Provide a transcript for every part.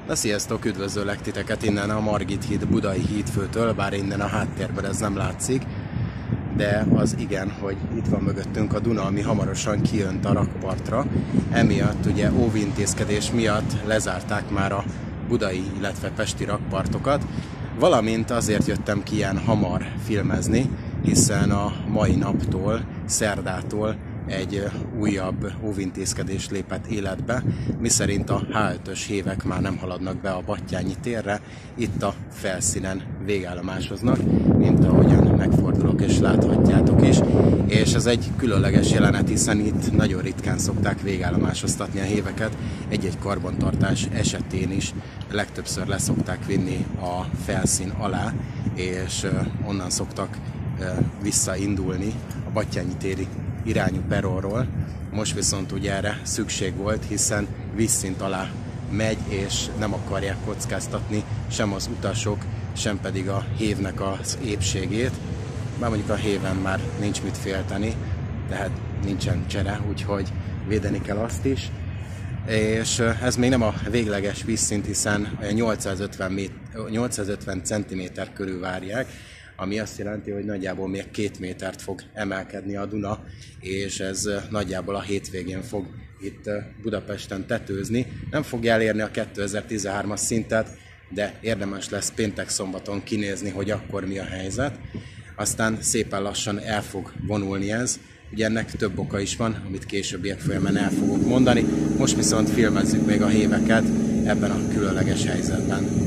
Na sziasztok, üdvözöllek titeket innen a Margit híd Budai hídfőtől, bár innen a háttérben ez nem látszik, de az igen, hogy itt van mögöttünk a Duna, ami hamarosan kijönt a rakpartra. Emiatt ugye óvintézkedés miatt lezárták már a budai, illetve pesti rakpartokat, valamint azért jöttem ki ilyen hamar filmezni, hiszen a mai naptól, szerdától egy újabb óvintézkedés lépett életbe, miszerint a H5-ös hévek már nem haladnak be a Battyányi térre, itt a felszínen végállomásoznak, mint ahogyan megfordulok és láthatjátok is, és ez egy különleges jelenet, hiszen itt nagyon ritkán szokták végállomásoztatni a héveket, egy-egy karbantartás esetén is legtöbbször leszokták vinni a felszín alá, és onnan szoktak visszaindulni a Battyányi téri irányú perronról. Most viszont ugye erre szükség volt, hiszen vízszint alá megy, és nem akarják kockáztatni sem az utasok, sem pedig a hévnek az épségét. Bár mondjuk a héven már nincs mit félteni, tehát nincsen csere, úgyhogy védeni kell azt is. És ez még nem a végleges vízszint, hiszen 850 cm körül várják, ami azt jelenti, hogy nagyjából még 2 métert fog emelkedni a Duna, és ez nagyjából a hétvégén fog itt Budapesten tetőzni. Nem fogja elérni a 2013-as szintet, de érdemes lesz péntek-szombaton kinézni, hogy akkor mi a helyzet. Aztán szépen lassan el fog vonulni ez. Ugye ennek több oka is van, amit későbbiek folyamán el fogok mondani. Most viszont filmezzük még a héveket ebben a különleges helyzetben.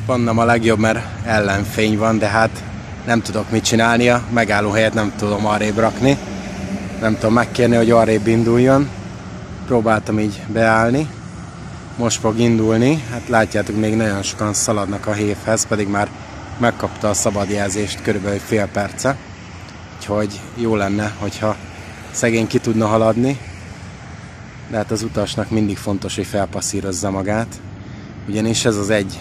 Pont nem a legjobb, mert ellenfény van, de hát nem tudok mit csinálni, a megállóhelyet nem tudom arrébb rakni. Nem tudom megkérni, hogy arrébb induljon. Próbáltam így beállni. Most fog indulni. Hát látjátok, még nagyon sokan szaladnak a hévhez, pedig már megkapta a szabadjelzést körülbelül fél perce. Úgyhogy jó lenne, hogyha szegény ki tudna haladni. De hát az utasnak mindig fontos, hogy felpasszírozza magát. Ugyanis ez az egy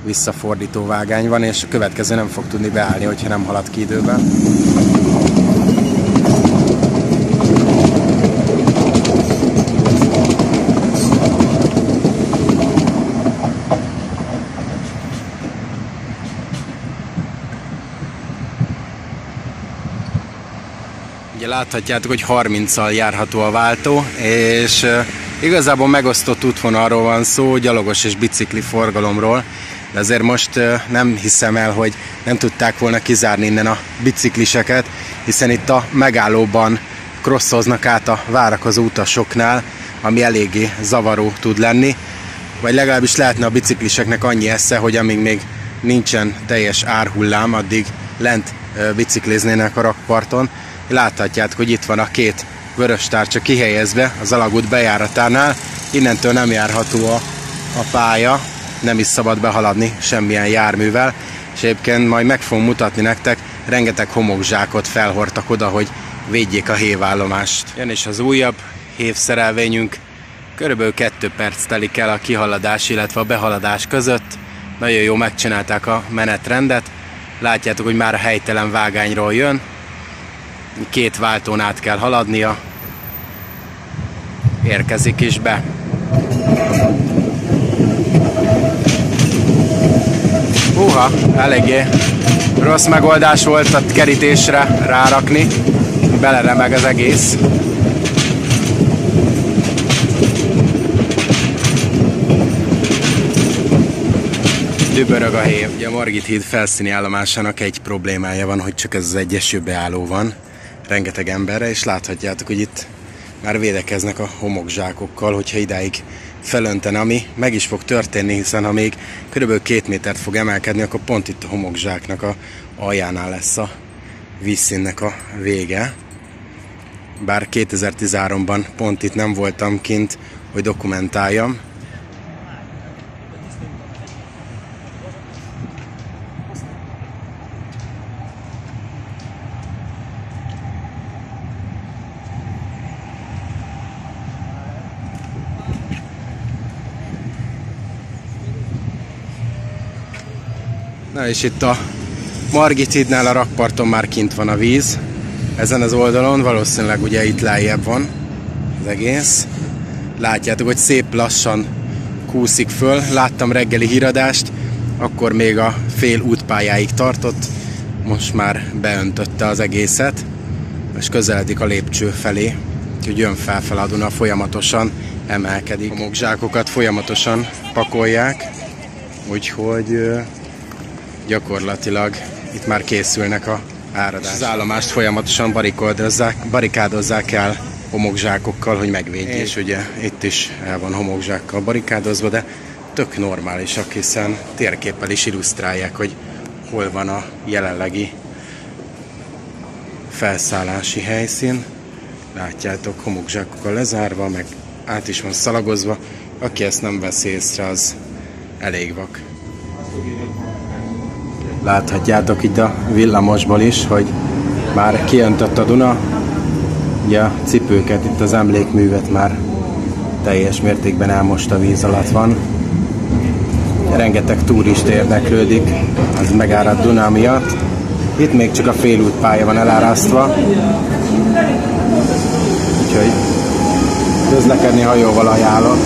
visszafordító vágány van, és a következő nem fog tudni beállni, hogyha nem halad ki időben. Ugye láthatjátok, hogy 30-al járható a váltó, és igazából megosztott útvonalról van szó, gyalogos és bicikli forgalomról, de azért most nem hiszem el, hogy nem tudták volna kizárni innen a bicikliseket, hiszen itt a megállóban crosszoznak át a várakozó utasoknál, ami eléggé zavaró tud lenni, vagy legalábbis lehetne a bicikliseknek annyi esze, hogy amíg még nincsen teljes árhullám, addig lent bicikliznének a rakparton. Láthatjátok, hogy itt van a két vörös tárcsa kihelyezve az alagút bejáratánál, innentől nem járható a pálya, nem is szabad behaladni semmilyen járművel, és egyébként majd meg fogom mutatni nektek, rengeteg homokzsákot felhordtak oda, hogy védjék a hévállomást. Jön is az újabb hévszerelvényünk, körülbelül 2 perc telik el a kihaladás, illetve a behaladás között. Nagyon jó megcsinálták a menetrendet, látjátok, hogy már a helytelen vágányról jön, 2 váltón át kell haladnia, érkezik is be. Eléggé rossz megoldás volt a kerítésre rárakni, beleremeg az egész. Dübörög a hé. Ugye a Margit híd felszíni állomásának egy problémája van, hogy csak ez az egy esőbeálló van. Rengeteg emberre, és láthatjátok, hogy itt már védekeznek a homokzsákokkal, hogyha idáig felöntene, ami meg is fog történni, hiszen ha még kb. 2 métert fog emelkedni, akkor pont itt a homokzsáknak a aljánál lesz a vízszínnek a vége. Bár 2013-ban pont itt nem voltam kint, hogy dokumentáljam. Na és itt a Margit hídnál a rakparton már kint van a víz. Ezen az oldalon valószínűleg ugye itt lejjebb van az egész. Látjátok, hogy szép lassan kúszik föl. Láttam reggeli híradást, akkor még a fél útpályáig tartott. Most már beöntötte az egészet, és közeledik a lépcső felé. Úgyhogy jön felfel a Duna, folyamatosan emelkedik. A homokzsákokat folyamatosan pakolják, úgyhogy gyakorlatilag itt már készülnek a áradás. Az állomást folyamatosan barikádozzák el homokzsákokkal, hogy megvédjék. És ugye itt is el van homokzsákkal barikádozva, de tök normálisak, hiszen térképpel is illusztrálják, hogy hol van a jelenlegi felszállási helyszín. Látjátok, homokzsákokkal lezárva, meg át is van szalagozva. Aki ezt nem veszi észre, az elég vak. Láthatjátok itt a villamosból is, hogy már kiöntött a Duna. Ugye a cipőket, itt az emlékművet már teljes mértékben elmost a víz alatt van. Rengeteg turista érdeklődik az megáradt Duna miatt. Itt még csak a félútpálya van elárasztva. Úgyhogy közlekedni hajóval ajánlok.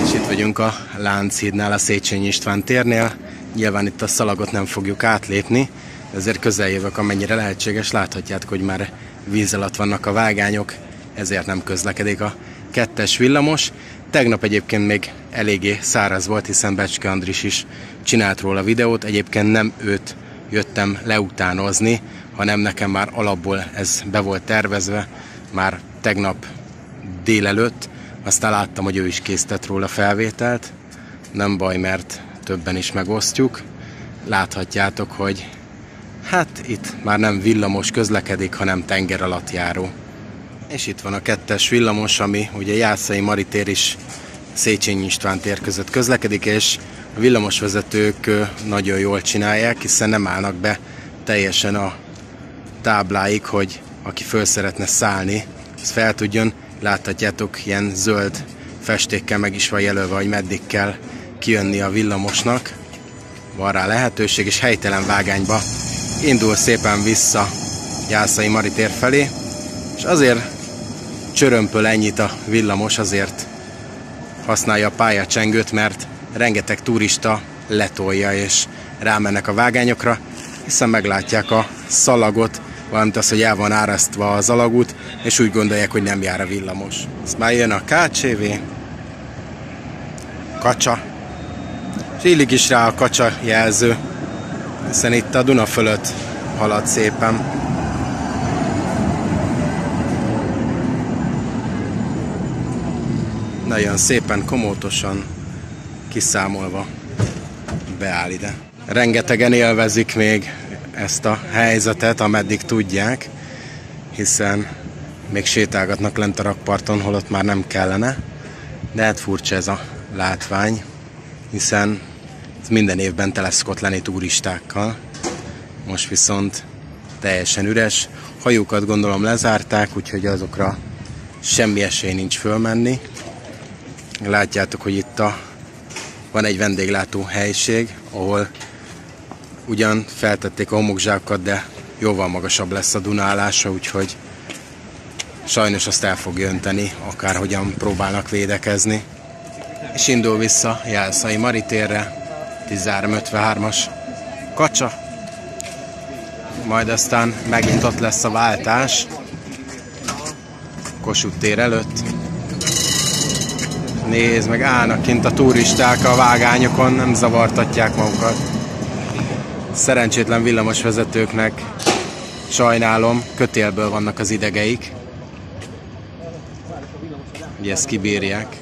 És itt vagyunk a Lánchídnál, a Széchenyi István térnél. Nyilván itt a szalagot nem fogjuk átlépni, ezért közeljövök, amennyire lehetséges. Láthatjátok, hogy már víz alatt vannak a vágányok, ezért nem közlekedik a 2-es villamos. Tegnap egyébként még eléggé száraz volt, hiszen Becske Andris is csinált róla videót. Egyébként nem őt jöttem leutánozni, hanem nekem már alapból ez be volt tervezve, már tegnap délelőtt. Aztán láttam, hogy ő is készített róla felvételt. Nem baj, mert többen is megosztjuk. Láthatjátok, hogy hát itt már nem villamos közlekedik, hanem tenger alatt járó. És itt van a 2-es villamos, ami ugye Jászai Mari tér is Széchenyi István tér között közlekedik, és a villamosvezetők nagyon jól csinálják, hiszen nem állnak be teljesen a tábláig, hogy aki föl szeretne szállni, az fel tudjon. Láthatjátok, ilyen zöld festékkel meg is van jelölve, hogy meddig kell kijönni a villamosnak. Van rá lehetőség, és helytelen vágányba indul szépen vissza Jászai Mari tér felé, és azért csörömpöl ennyit a villamos, azért használja a pályacsengőt, mert rengeteg turista letolja és rámennek a vágányokra, hiszen meglátják a szalagot, valamint az, hogy el van árasztva az alagút, és úgy gondolják, hogy nem jár a villamos. Ezt már jön a KCV, Kacsa, és illik is rá a Kacsa jelző, hiszen itt a Duna fölött halad szépen. Nagyon szépen, komótosan kiszámolva beáll ide. Rengetegen élvezik még ezt a helyzetet, ameddig tudják, hiszen még sétálgatnak lent a rakparton, holott már nem kellene. De hát furcsa ez a látvány, hiszen ez minden évben tele szokott lenni turistákkal. Most viszont teljesen üres. Hajókat gondolom lezárták, úgyhogy azokra semmi esély nincs fölmenni. Látjátok, hogy itt van egy vendéglátó helység, ahol ugyan feltették a homokzsákokat, de jóval magasabb lesz a Duna állása, úgyhogy sajnos azt el fog önteni, akárhogyan próbálnak védekezni. És indul vissza Jászai Mari térre, 1353-as Kacsa. majd aztán megint ott lesz a váltás Kossuth tér előtt. Nézd meg, állnak kint a turisták a vágányokon, nem zavartatják magukat. Szerencsétlen villamosvezetőknek sajnálom, kötélből vannak az idegeik. Ugye ezt kibírják.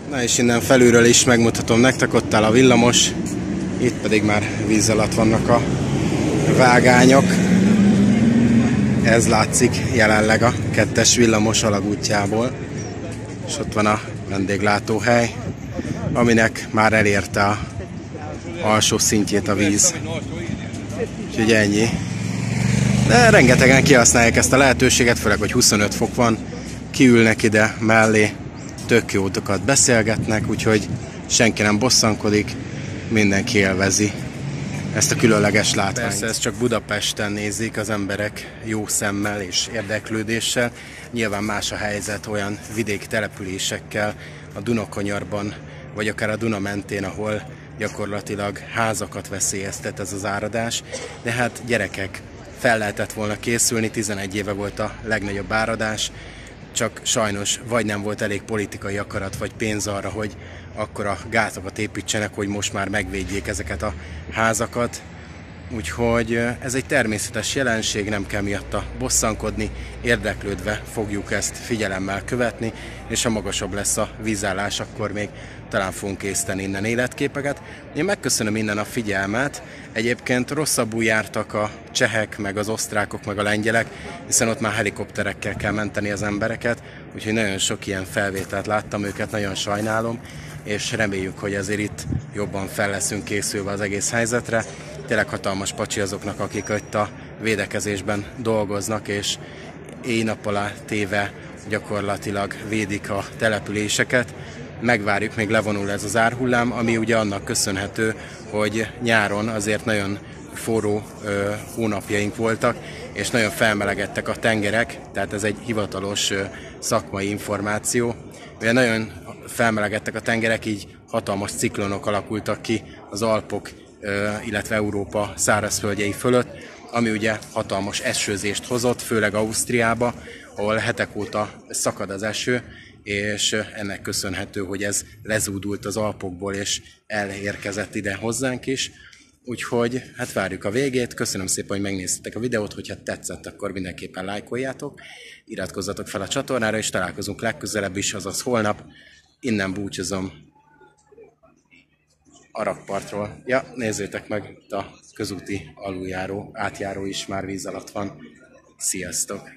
Na és innen felülről is megmutatom nektek, ott áll a villamos, itt pedig már víz alatt vannak a vágányok. Ez látszik jelenleg a 2-es villamos alagútjából, és ott van a vendéglátóhely, aminek már elérte a alsó szintjét a víz. Úgyhogy ennyi. De rengetegen kihasználják ezt a lehetőséget, főleg, hogy 25 fok van, kiülnek ide mellé, tök jótokat beszélgetnek, úgyhogy senki nem bosszankodik, mindenki élvezi ezt a különleges látványt. Persze ezt csak Budapesten nézik az emberek jó szemmel és érdeklődéssel. Nyilván más a helyzet olyan vidéki településekkel, a Dunakanyarban, vagy akár a Duna mentén, ahol gyakorlatilag házakat veszélyeztet ez az áradás. De hát gyerekek, fel lehetett volna készülni, 11 éve volt a legnagyobb áradás, csak sajnos vagy nem volt elég politikai akarat, vagy pénz arra, hogy akkora gátokat építsenek, hogy most már megvédjék ezeket a házakat. Úgyhogy ez egy természetes jelenség, nem kell miatta bosszankodni, érdeklődve fogjuk ezt figyelemmel követni, és ha magasabb lesz a vízállás, akkor még talán fogunk készíteni innen életképeket. Én megköszönöm innen a figyelmet, egyébként rosszabbul jártak a csehek, meg az osztrákok, meg a lengyelek, hiszen ott már helikopterekkel kell menteni az embereket, úgyhogy nagyon sok ilyen felvételt láttam, őket nagyon sajnálom, és reméljük, hogy azért itt jobban fel leszünk készülve az egész helyzetre. Tényleg hatalmas pacsi azoknak, akik itt a védekezésben dolgoznak, és éjnap alá téve gyakorlatilag védik a településeket. Megvárjuk, még levonul ez az árhullám, ami ugye annak köszönhető, hogy nyáron azért nagyon forró hónapjaink voltak, és nagyon felmelegedtek a tengerek, tehát ez egy hivatalos szakmai információ. Ugye nagyon felmelegedtek a tengerek, így hatalmas ciklonok alakultak ki az Alpok, illetve Európa szárazföldjei fölött, ami ugye hatalmas esőzést hozott, főleg Ausztriába, ahol hetek óta szakad az eső, és ennek köszönhető, hogy ez lezúdult az Alpokból, és elérkezett ide hozzánk is. Úgyhogy hát várjuk a végét, köszönöm szépen, hogy megnéztetek a videót, hogyha tetszett, akkor mindenképpen lájkoljátok, iratkozzatok fel a csatornára, és találkozunk legközelebb is, azaz holnap. Innen búcsúzom a rakpartról. Ja, nézzétek meg, itt a közúti aluljáró, átjáró is már víz alatt van. Sziasztok!